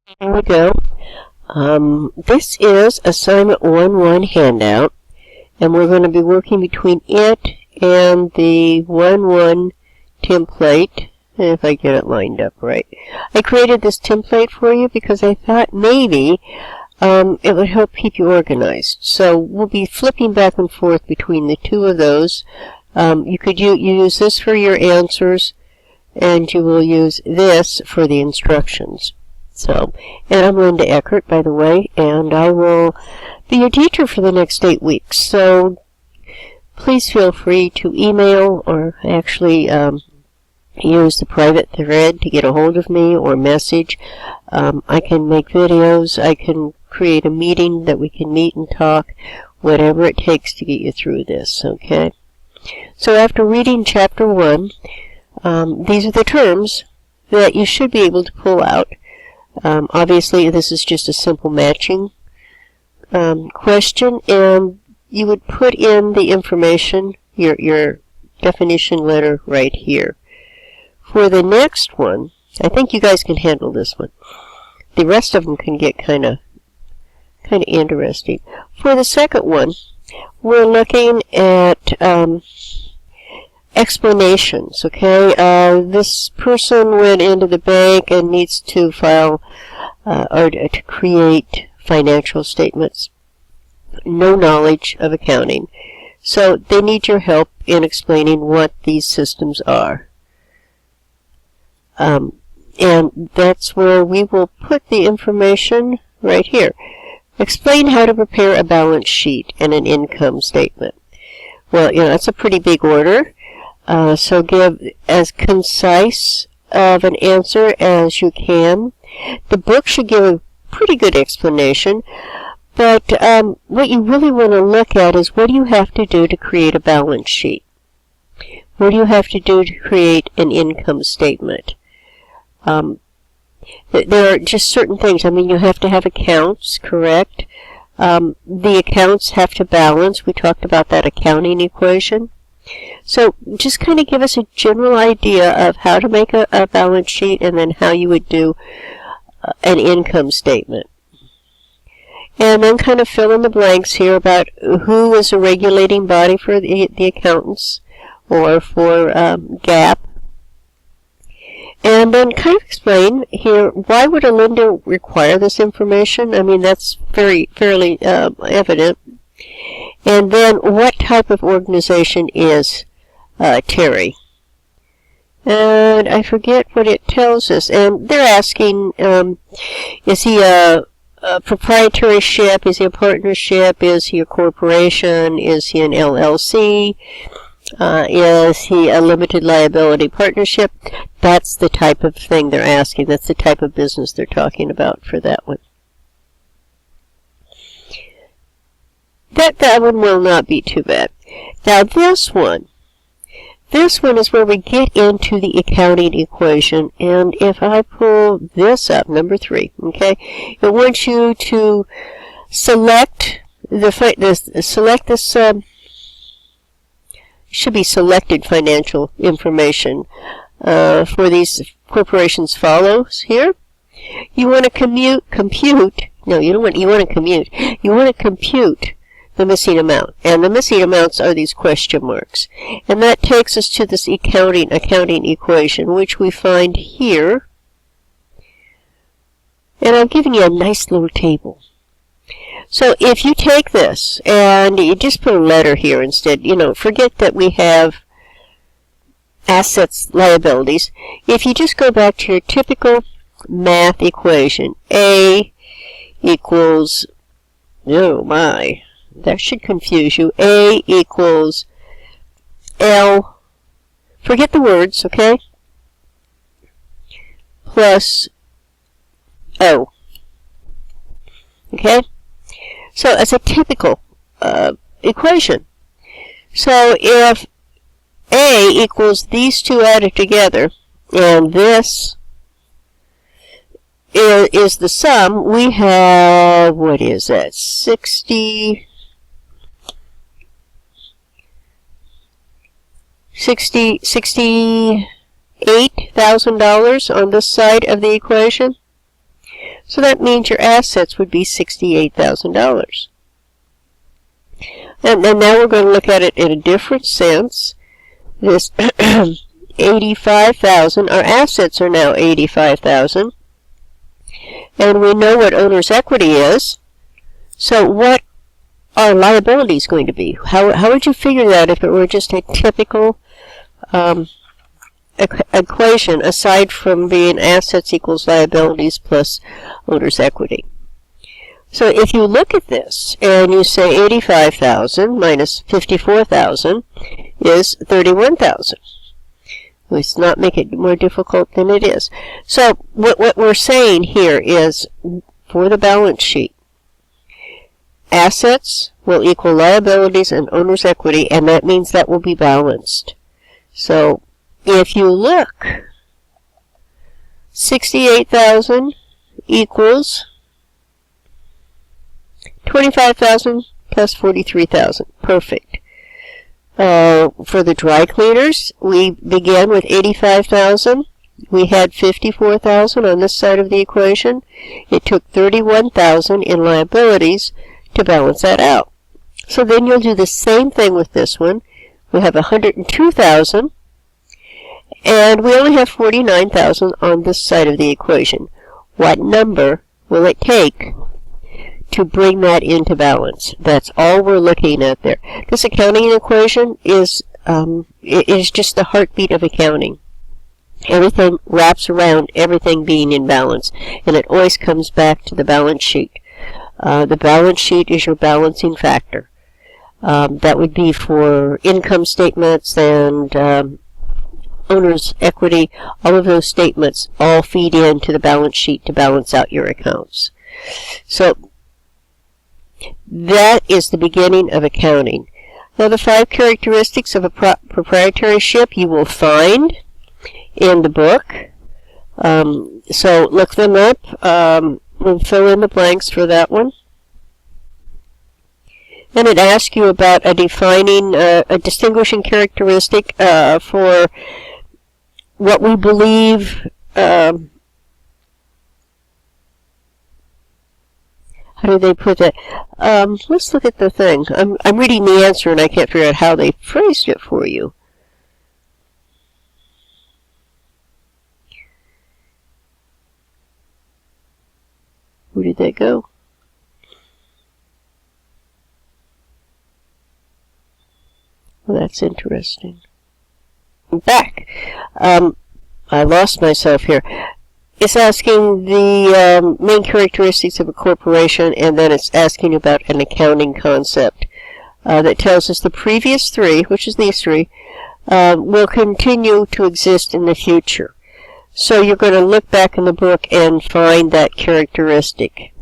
Here we go. This is assignment 1-1 handout, and we're going to be working between it and the 1-1 template, if I get it lined up right. I created this template for you because I thought maybe it would help keep you organized. So we'll be flipping back and forth between the two of those. You could use this for your answers, and you will use this for the instructions. So, and I'm Linda Eckert, by the way, and I will be your teacher for the next 8 weeks. So, please feel free to email or actually use the private thread to get a hold of me or message. I can make videos. I can create a meeting that we can meet and talk, whatever it takes to get you through this, okay? So, after reading Chapter 1, these are the terms that you should be able to pull out. Obviously, this is just a simple matching question, and you would put in the information, your definition letter right here. For the next one, I think you guys can handle this one. The rest of them can get kind of interesting. For the second one, we're looking at explanations, okay? This person went into the bank and needs to file or to create financial statements. No knowledge of accounting. So they need your help in explaining what these systems are. And that's where we will put the information right here. Explain how to prepare a balance sheet and an income statement. Well, that's a pretty big order. So give as concise of an answer as you can. The book should give a pretty good explanation, but what you really want to look at is what do you have to do to create a balance sheet? What do you have to do to create an income statement? There are just certain things. I mean, you have to have accounts, correct? The accounts have to balance. We talked about that accounting equation. So just kind of give us a general idea of how to make a balance sheet and then how you would do an income statement. And then kind of fill in the blanks here about who is a regulating body for the accountants or for GAAP. And then kind of explain here, why would a lender require this information? I mean, that's fairly evident. And then, what type of organization is Terry? And I forget what it tells us. And they're asking, is he a proprietorship? Is he a partnership? Is he a corporation? Is he an LLC? Is he a limited liability partnership? That's the type of thing they're asking. That's the type of business they're talking about for that one. That one will not be too bad. Now this one is where we get into the accounting equation, and if I pull this up, number 3, okay, it wants you to select this should be selected financial information for these corporations follows here. You want to compute the missing amount. And the missing amounts are these question marks. And that takes us to this accounting equation, which we find here. And I've given you a nice little table. So if you take this and you just put a letter here instead, forget that we have assets, liabilities. If you just go back to your typical math equation, A equals, oh my, that should confuse you. A equals L, forget the words, okay, plus O. Okay? So it's a typical equation. So if A equals these two added together, and this is the sum, we have, what is that, $68,000 on this side of the equation. So that means your assets would be $68,000. And now we're going to look at it in a different sense. This $85,000, our assets are now $85,000. And we know what owner's equity is. So what are liabilities going to be? How would you figure that if it were just a typical equation, aside from being assets equals liabilities plus owner's equity? So if you look at this and you say 85,000 minus 54,000 is 31,000. Let's not make it more difficult than it is. So what we're saying here is, for the balance sheet, assets will equal liabilities and owner's equity, and that means that will be balanced. So if you look, 68,000 equals 25,000 plus 43,000. Perfect. For the dry cleaners, we began with 85,000. We had 54,000 on this side of the equation. It took 31,000 in liabilities to balance that out. So then you'll do the same thing with this one. We have 102,000, and we only have 49,000 on this side of the equation. What number will it take to bring that into balance? That's all we're looking at there. This accounting equation is just the heartbeat of accounting. Everything wraps around everything being in balance, and it always comes back to the balance sheet. The balance sheet is your balancing factor. That would be for income statements and owner's equity. All of those statements all feed into the balance sheet to balance out your accounts. So that is the beginning of accounting. Now, the 5 characteristics of a proprietary ship you will find in the book. So look them up. We'll fill in the blanks for that one. And it asks you about a distinguishing characteristic for what we believe. How do they put that? Let's look at the thing. I'm reading the answer and I can't figure out how they phrased it for you. Where did that go? Well, that's interesting. I'm back. I lost myself here. It's asking the main characteristics of a corporation, and then it's asking about an accounting concept that tells us the previous 3, which is these 3, will continue to exist in the future. So you're going to look back in the book and find that characteristic.